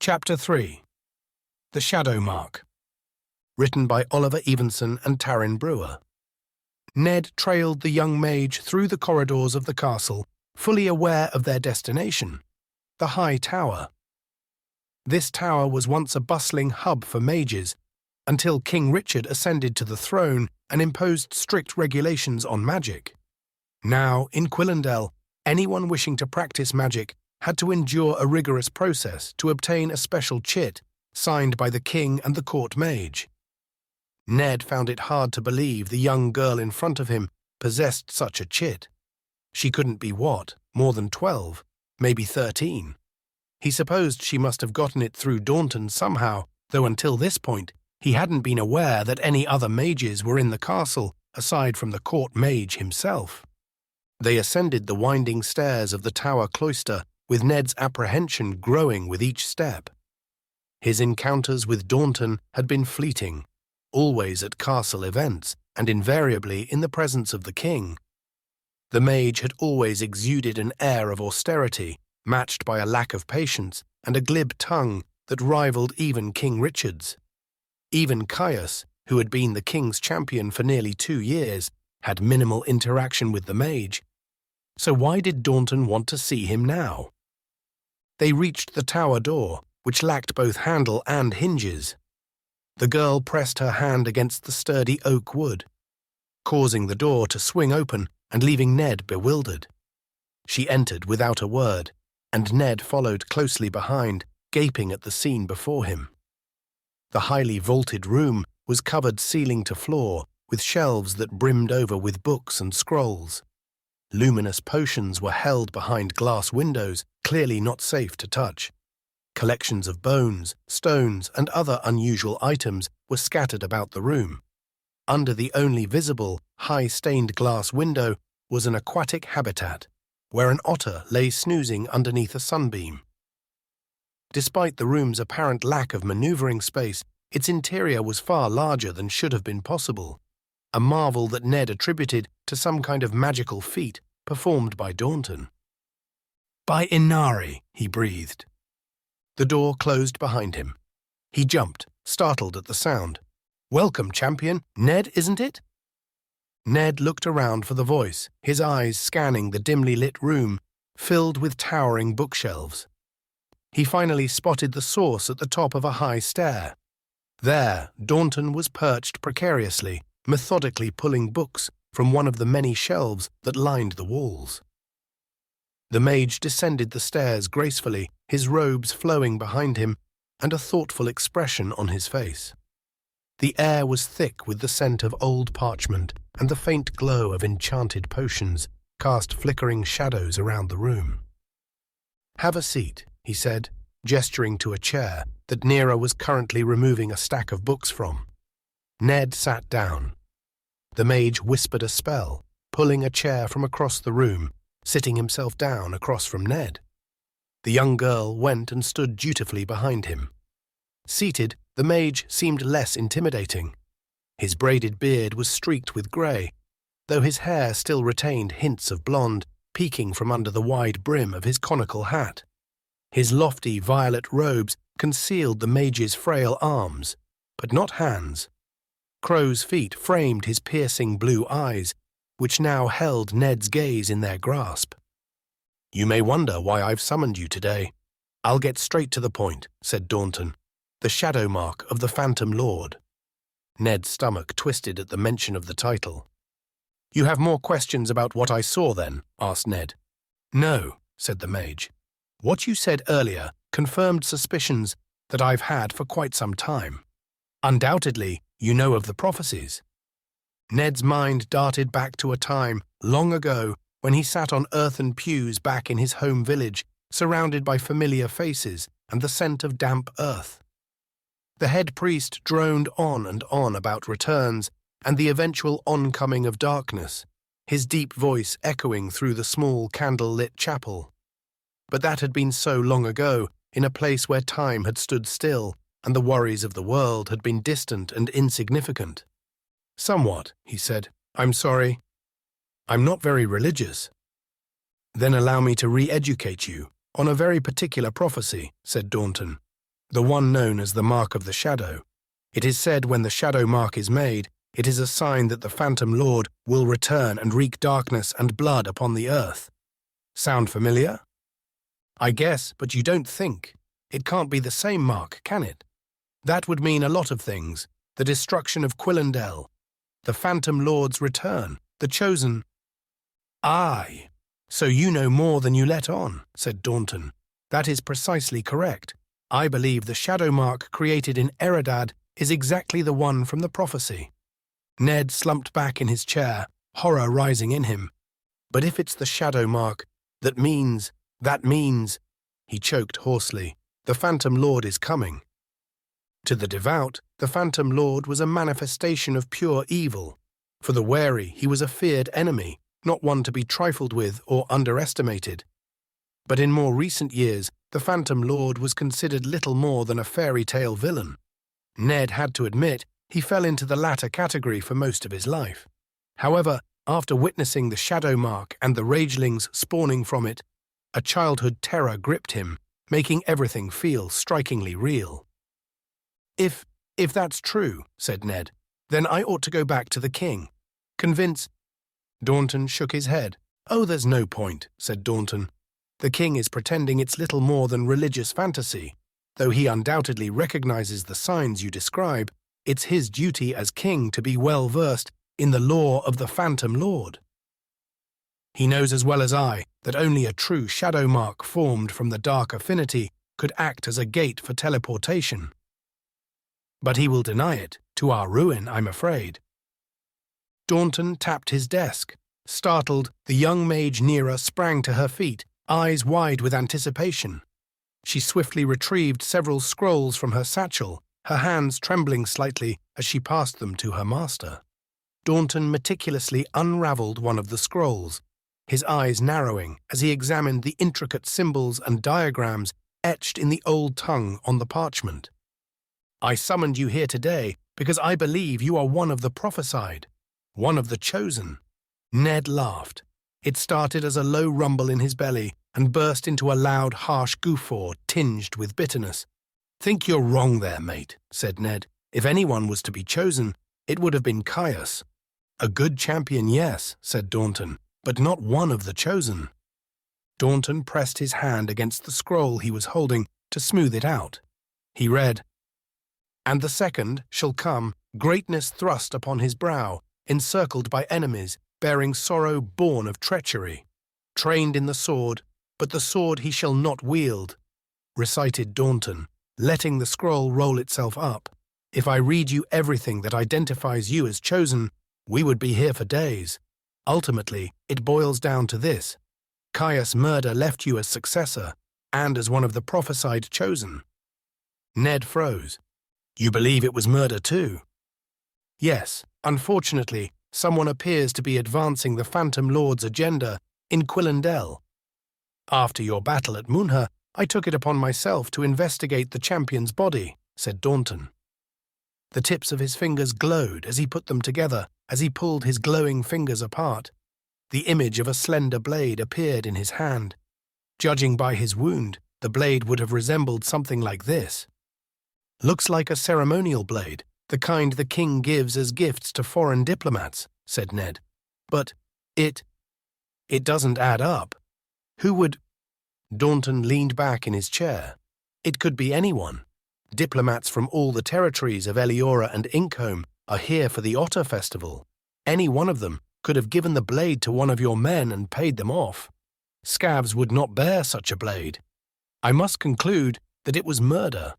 Chapter 3 The Shadow Mark. Written by Oliver Evenson and Taryn Brewer. Ned trailed the young mage through the corridors of the castle, fully aware of their destination, the High Tower. This tower was once a bustling hub for mages, until King Richard ascended to the throne and imposed strict regulations on magic. Now, in Quillendel, anyone wishing to practice magic had to endure a rigorous process to obtain a special chit signed by the king and the court mage. Ned found it hard to believe the young girl in front of him possessed such a chit. She couldn't be more than 12, maybe 13. He supposed she must have gotten it through Daunton somehow, though until this point he hadn't been aware that any other mages were in the castle aside from the court mage himself. They ascended the winding stairs of the tower cloister, with Ned's apprehension growing with each step. His encounters with Daunton had been fleeting, always at castle events and invariably in the presence of the king. The mage had always exuded an air of austerity, matched by a lack of patience and a glib tongue that rivaled even King Richard's. Even Caius, who had been the king's champion for nearly 2 years, had minimal interaction with the mage. So why did Daunton want to see him now? They reached the tower door, which lacked both handle and hinges. The girl pressed her hand against the sturdy oak wood, causing the door to swing open and leaving Ned bewildered. She entered without a word, and Ned followed closely behind, gaping at the scene before him. The highly vaulted room was covered ceiling to floor, with shelves that brimmed over with books and scrolls. Luminous potions were held behind glass windows, clearly not safe to touch. Collections of bones, stones, and other unusual items were scattered about the room. Under the only visible, high-stained glass window was an aquatic habitat, where an otter lay snoozing underneath a sunbeam. Despite the room's apparent lack of maneuvering space, its interior was far larger than should have been possible, a marvel that Ned attributed to some kind of magical feat performed by Daunton. "By Inari," he breathed. The door closed behind him. He jumped, startled at the sound. "Welcome, champion. Ned, isn't it?" Ned looked around for the voice, his eyes scanning the dimly lit room, filled with towering bookshelves. He finally spotted the source at the top of a high stair. There, Daunton was perched precariously, methodically pulling books from one of the many shelves that lined the walls. The mage descended the stairs gracefully, his robes flowing behind him, and a thoughtful expression on his face. The air was thick with the scent of old parchment, and the faint glow of enchanted potions cast flickering shadows around the room. "Have a seat," he said, gesturing to a chair that Nera was currently removing a stack of books from. Ned sat down. The mage whispered a spell, pulling a chair from across the room, sitting himself down across from Ned. The young girl went and stood dutifully behind him. Seated, the mage seemed less intimidating. His braided beard was streaked with grey, though his hair still retained hints of blonde peeking from under the wide brim of his conical hat. His lofty violet robes concealed the mage's frail arms, but not hands. Crow's feet framed his piercing blue eyes, which now held Ned's gaze in their grasp. "You may wonder why I've summoned you today. I'll get straight to the point," said Daunton. "The Shadow Mark of the Phantom Lord." Ned's stomach twisted at the mention of the title. "You have more questions about what I saw then?" asked Ned. "No," said the mage. "What you said earlier confirmed suspicions that I've had for quite some time. Undoubtedly, you know of the prophecies." Ned's mind darted back to a time, long ago, when he sat on earthen pews back in his home village, surrounded by familiar faces and the scent of damp earth. The head priest droned on and on about returns and the eventual oncoming of darkness, his deep voice echoing through the small candle-lit chapel. But that had been so long ago, in a place where time had stood still and the worries of the world had been distant and insignificant. "Somewhat," he said. "I'm sorry. I'm not very religious." "Then allow me to re-educate you on a very particular prophecy," said Daunton. the one known as the Mark of the Shadow. It is said when the shadow mark is made, it is a sign that the Phantom Lord will return and wreak darkness and blood upon the earth. Sound familiar? I guess, but you don't think. It can't be the same mark, can it? That would mean a lot of things. The destruction of Quillendel, the Phantom Lord's return, the Chosen. Aye, so you know more than you let on, said Daunton. That is precisely correct. I believe the shadow mark created in Eredad is exactly the one from the prophecy. Ned slumped back in his chair, horror rising in him. But if it's the shadow mark, that means, he choked hoarsely, the Phantom Lord is coming. To the devout, the Phantom Lord was a manifestation of pure evil. For the wary, he was a feared enemy, not one to be trifled with or underestimated. But in more recent years, the Phantom Lord was considered little more than a fairy tale villain. Ned had to admit he fell into the latter category for most of his life. However, after witnessing the shadow mark and the ragelings spawning from it, a childhood terror gripped him, making everything feel strikingly real. If that's true, said Ned, then I ought to go back to the king. Convince. Daunton shook his head. Oh, there's no point, said Daunton. The king is pretending it's little more than religious fantasy. Though he undoubtedly recognizes the signs you describe, it's his duty as king to be well versed in the lore of the Phantom Lord. He knows as well as I that only a true shadow mark formed from the dark affinity could act as a gate for teleportation. But he will deny it, to our ruin, I'm afraid. Daunton tapped his desk. Startled, the young mage Nera sprang to her feet, eyes wide with anticipation. She swiftly retrieved several scrolls from her satchel, her hands trembling slightly as she passed them to her master. Daunton meticulously unravelled one of the scrolls, his eyes narrowing as he examined the intricate symbols and diagrams etched in the old tongue on the parchment. I summoned you here today because I believe you are one of the prophesied, one of the chosen. Ned laughed. It started as a low rumble in his belly and burst into a loud, harsh guffaw tinged with bitterness. Think you're wrong there, mate, said Ned. If anyone was to be chosen, it would have been Caius. A good champion, yes, said Daunton, but not one of the chosen. Daunton pressed his hand against the scroll he was holding to smooth it out. He read, "And the second shall come, greatness thrust upon his brow, encircled by enemies, bearing sorrow born of treachery. Trained in the sword, but the sword he shall not wield," recited Daunton, letting the scroll roll itself up. "If I read you everything that identifies you as chosen, we would be here for days. Ultimately, it boils down to this. Caius' murder left you as successor, and as one of the prophesied chosen." Ned froze. "You believe it was murder too?" "Yes, unfortunately, someone appears to be advancing the Phantom Lord's agenda in Quillendel. After your battle at Munha, I took it upon myself to investigate the champion's body," said Daunton. The tips of his fingers glowed as he put them together, as he pulled his glowing fingers apart. The image of a slender blade appeared in his hand. Judging by his wound, the blade would have resembled something like this. "Looks like a ceremonial blade, the kind the king gives as gifts to foreign diplomats," said Ned. "But it doesn't add up. Who would—" Daunton leaned back in his chair. "It could be anyone. Diplomats from all the territories of Eliora and Inkholm are here for the Otter Festival. Any one of them could have given the blade to one of your men and paid them off. Scavs would not bear such a blade. I must conclude that it was murder."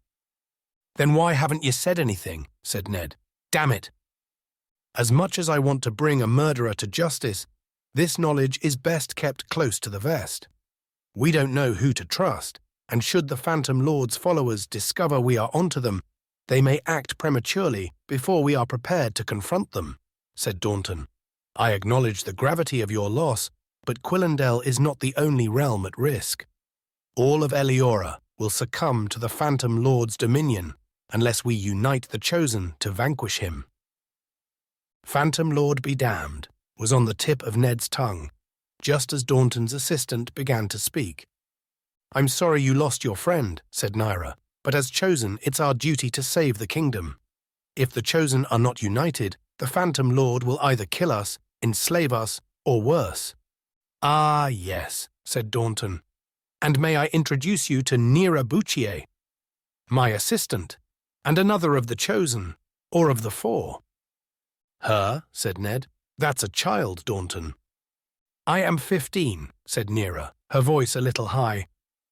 "Then why haven't you said anything?" said Ned. "Damn it! As much as I want to bring a murderer to justice, this knowledge is best kept close to the vest. We don't know who to trust, and should the Phantom Lord's followers discover we are onto them, they may act prematurely before we are prepared to confront them," said Daunton. "I acknowledge the gravity of your loss, but Quillendel is not the only realm at risk. All of Eliora will succumb to the Phantom Lord's dominion unless we unite the Chosen to vanquish him." "Phantom Lord be damned," was on the tip of Ned's tongue, just as Daunton's assistant began to speak. "I'm sorry you lost your friend," said Naira. but as chosen, it's our duty to save the kingdom. If the chosen are not united, the Phantom Lord will either kill us, enslave us, or worse." "Ah, yes," said Daunton. "And may I introduce you to Nera Buccier, my assistant, and another of the chosen, or of the four." "Her," said Ned. "That's a child, Daunton." "I am 15, said Nera, her voice a little high.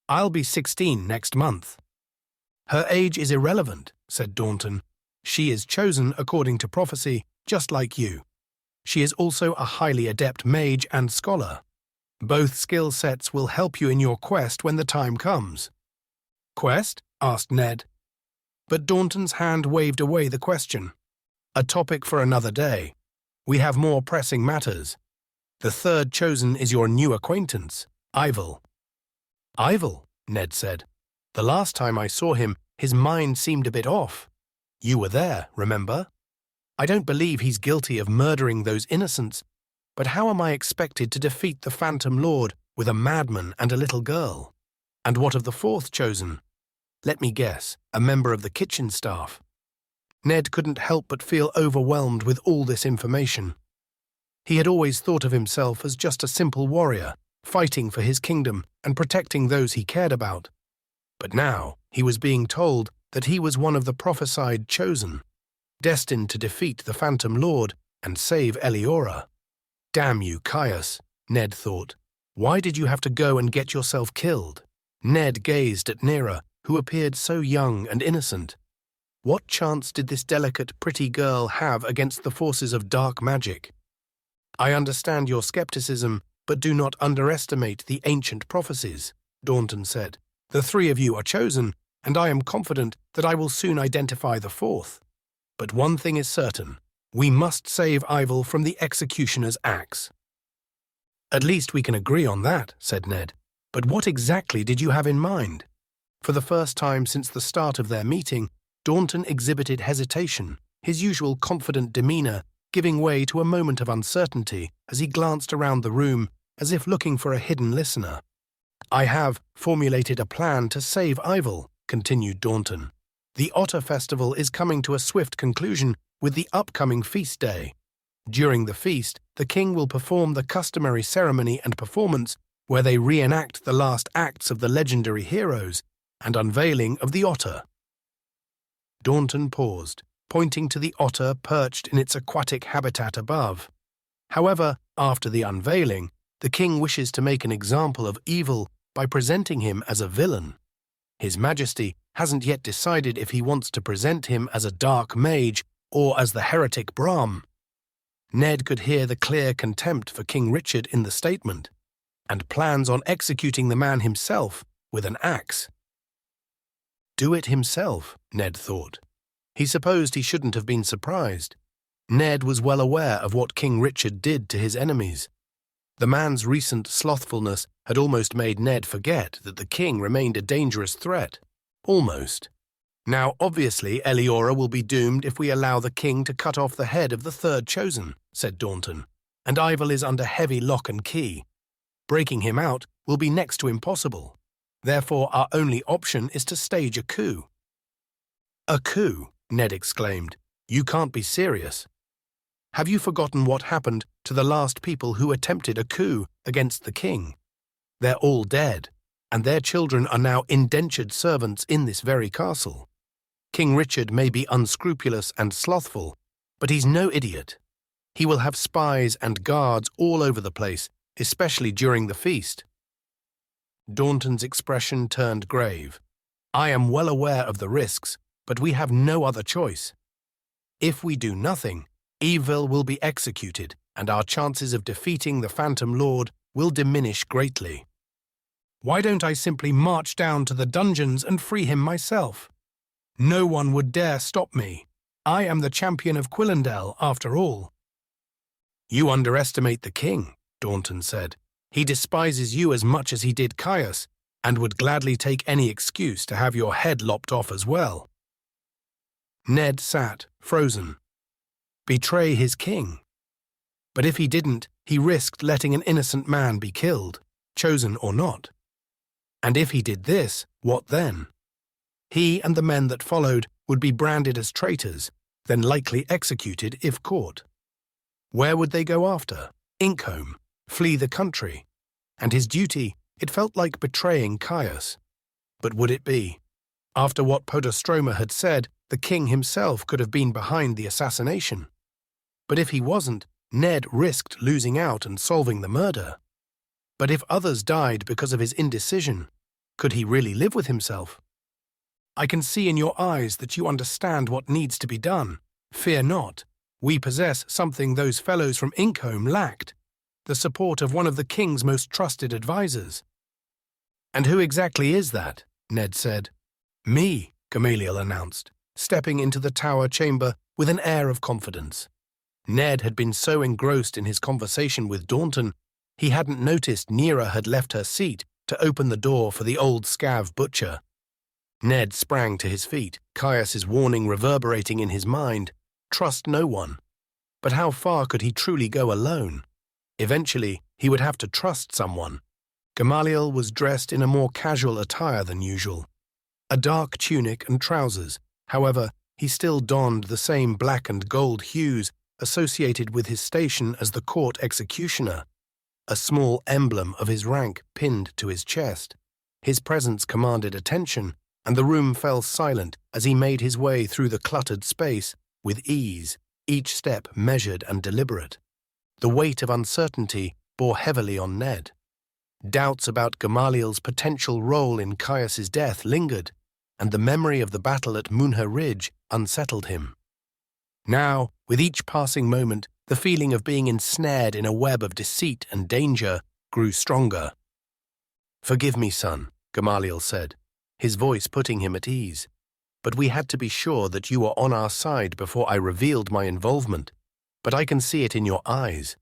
"I'll be 16 next month." "Her age is irrelevant," said Daunton. "She is chosen according to prophecy, just like you. She is also a highly adept mage and scholar. Both skill sets will help you in your quest when the time comes." "Quest?" asked Ned. But Daunton's hand waved away the question. "A topic for another day. We have more pressing matters. The third chosen is your new acquaintance, Ivel." "Ivel," Ned said. "The last time I saw him, his mind seemed a bit off. You were there, remember? I don't believe he's guilty of murdering those innocents, but how am I expected to defeat the Phantom Lord with a madman and a little girl? And what of the fourth chosen? Let me guess, a member of the kitchen staff." Ned couldn't help but feel overwhelmed with all this information. He had always thought of himself as just a simple warrior, fighting for his kingdom and protecting those he cared about. But now he was being told that he was one of the prophesied chosen, destined to defeat the Phantom Lord and save Eliora. "Damn you, Caius," Ned thought. "Why did you have to go and get yourself killed?" Ned gazed at Nera, who appeared so young and innocent. What chance did this delicate, pretty girl have against the forces of dark magic? "I understand your skepticism, but do not underestimate the ancient prophecies," Daunton said. "The three of you are chosen, and I am confident that I will soon identify the fourth. But one thing is certain. We must save Ivel from the executioner's axe." "At least we can agree on that," said Ned. "But what exactly did you have in mind?" For the first time since the start of their meeting, Daunton exhibited hesitation, his usual confident demeanor giving way to a moment of uncertainty as he glanced around the room as if looking for a hidden listener. "I have formulated a plan to save Ivel," continued Daunton. "The Otter Festival is coming to a swift conclusion with the upcoming feast day. During the feast, the king will perform the customary ceremony and performance where they reenact the last acts of the legendary heroes and unveiling of the otter." Daunton paused, pointing to the otter perched in its aquatic habitat above. "However, after the unveiling, the king wishes to make an example of evil by presenting him as a villain. His Majesty hasn't yet decided if he wants to present him as a dark mage or as the heretic Brahm." Ned could hear the clear contempt for King Richard in the statement, and plans on executing the man himself with an axe. Do it himself, Ned thought. He supposed he shouldn't have been surprised. Ned was well aware of what King Richard did to his enemies. The man's recent slothfulness had almost made Ned forget that the king remained a dangerous threat. Almost. "Now, obviously, Eliora will be doomed if we allow the king to cut off the head of the third chosen," said Daunton, "and Ivel is under heavy lock and key. Breaking him out will be next to impossible. Therefore, our only option is to stage a coup." "A coup?" Ned exclaimed. "You can't be serious. Have you forgotten what happened to the last people who attempted a coup against the king? They're all dead, and their children are now indentured servants in this very castle. King Richard may be unscrupulous and slothful, but he's no idiot. He will have spies and guards all over the place, especially during the feast." Daunton's expression turned grave. "I am well aware of the risks, but we have no other choice. If we do nothing, Evil will be executed, and our chances of defeating the Phantom Lord will diminish greatly. Why don't I simply march down to the dungeons and free him myself? No one would dare stop me. I am the champion of Quillendel, after all." "You underestimate the king," Daunton said. "He despises you as much as he did Caius, and would gladly take any excuse to have your head lopped off as well." Ned sat, frozen. Betray his king? But if he didn't, he risked letting an innocent man be killed, chosen or not. And if he did this, what then? He and the men that followed would be branded as traitors, then likely executed if caught. Where would they go after? Inkholm, flee the country. And his duty, it felt like betraying Caius. But would it be? After what Podostroma had said, the king himself could have been behind the assassination. But if he wasn't, Ned risked losing out and solving the murder. But if others died because of his indecision, could he really live with himself? I can see in your eyes that you understand what needs to be done. Fear not. We possess something those fellows from Inkholm lacked, the support of one of the king's most trusted advisers. And who exactly is that? Ned said. Me, Gamaliel announced, stepping into the tower chamber with an air of confidence. Ned had been so engrossed in his conversation with Daunton, he hadn't noticed Nera had left her seat to open the door for the old scav butcher. Ned sprang to his feet, Caius's warning reverberating in his mind. Trust no one. But how far could he truly go alone? Eventually, he would have to trust someone. Gamaliel was dressed in a more casual attire than usual. A dark tunic and trousers. However, he still donned the same black and gold hues associated with his station as the court executioner, a small emblem of his rank pinned to his chest. His presence commanded attention, and the room fell silent as he made his way through the cluttered space with ease, each step measured and deliberate. The weight of uncertainty bore heavily on Ned. Doubts about Gamaliel's potential role in Caius's death lingered, and the memory of the battle at Munha Ridge unsettled him. Now, with each passing moment, the feeling of being ensnared in a web of deceit and danger grew stronger. "Forgive me, son," Gamaliel said, his voice putting him at ease. "But we had to be sure that you were on our side before I revealed my involvement. But I can see it in your eyes.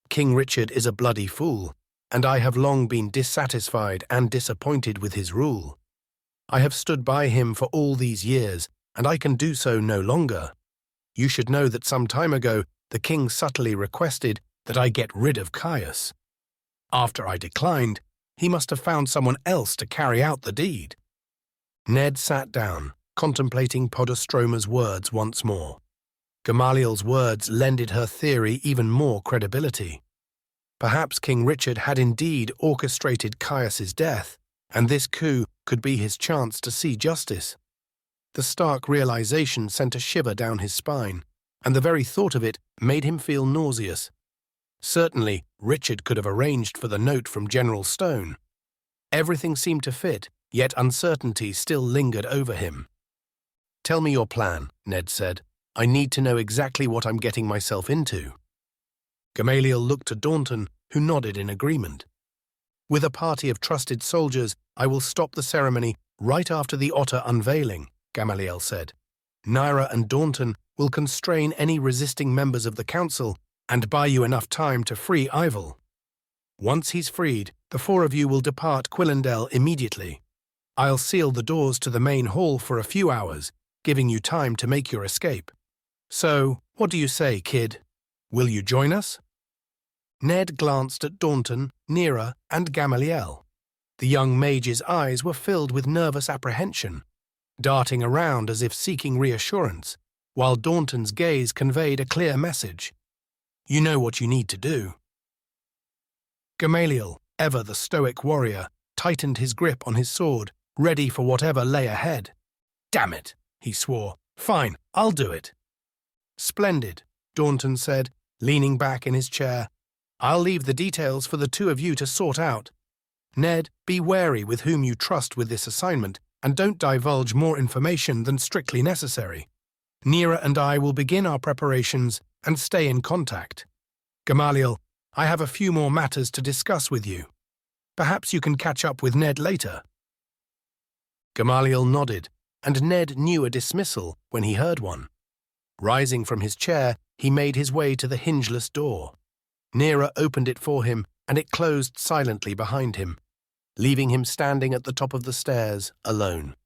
King Richard is a bloody fool, and I have long been dissatisfied and disappointed with his rule. I have stood by him for all these years, and I can do so no longer. You should know that some time ago the king subtly requested that I get rid of Caius. After I declined, he must have found someone else to carry out the deed." Ned sat down, contemplating Podostroma's words once more. Gamaliel's words lended her theory even more credibility. Perhaps King Richard had indeed orchestrated Caius's death, and this coup could be his chance to see justice. The stark realization sent a shiver down his spine, and the very thought of it made him feel nauseous. Certainly, Richard could have arranged for the note from General Stone. Everything seemed to fit, yet uncertainty still lingered over him. "Tell me your plan," Ned said. "I need to know exactly what I'm getting myself into." Gamaliel looked to Daunton, who nodded in agreement. "With a party of trusted soldiers, I will stop the ceremony right after the otter unveiling," Gamaliel said. "Nera and Daunton will constrain any resisting members of the council and buy you enough time to free Ivel. Once he's freed, the four of you will depart Quillendel immediately. I'll seal the doors to the main hall for a few hours, giving you time to make your escape. So, what do you say, kid? Will you join us?" Ned glanced at Daunton, Nera, and Gamaliel. The young mage's eyes were filled with nervous apprehension, darting around as if seeking reassurance, while Daunton's gaze conveyed a clear message. "You know what you need to do." Gamaliel, ever the stoic warrior, tightened his grip on his sword, ready for whatever lay ahead. "Damn it," he swore. "Fine, I'll do it." "Splendid," Daunton said, leaning back in his chair. "I'll leave the details for the two of you to sort out. Ned, be wary with whom you trust with this assignment, and don't divulge more information than strictly necessary. Nera and I will begin our preparations and stay in contact. Gamaliel, I have a few more matters to discuss with you. Perhaps you can catch up with Ned later." Gamaliel nodded, and Ned knew a dismissal when he heard one. Rising from his chair, he made his way to the hingeless door. Nera opened it for him, and it closed silently behind him, leaving him standing at the top of the stairs, alone.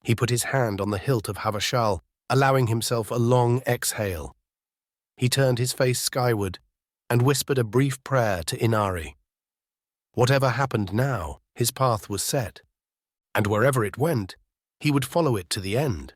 He put his hand on the hilt of Havashal, allowing himself a long exhale. He turned his face skyward and whispered a brief prayer to Inari. Whatever happened now, his path was set, and wherever it went, he would follow it to the end.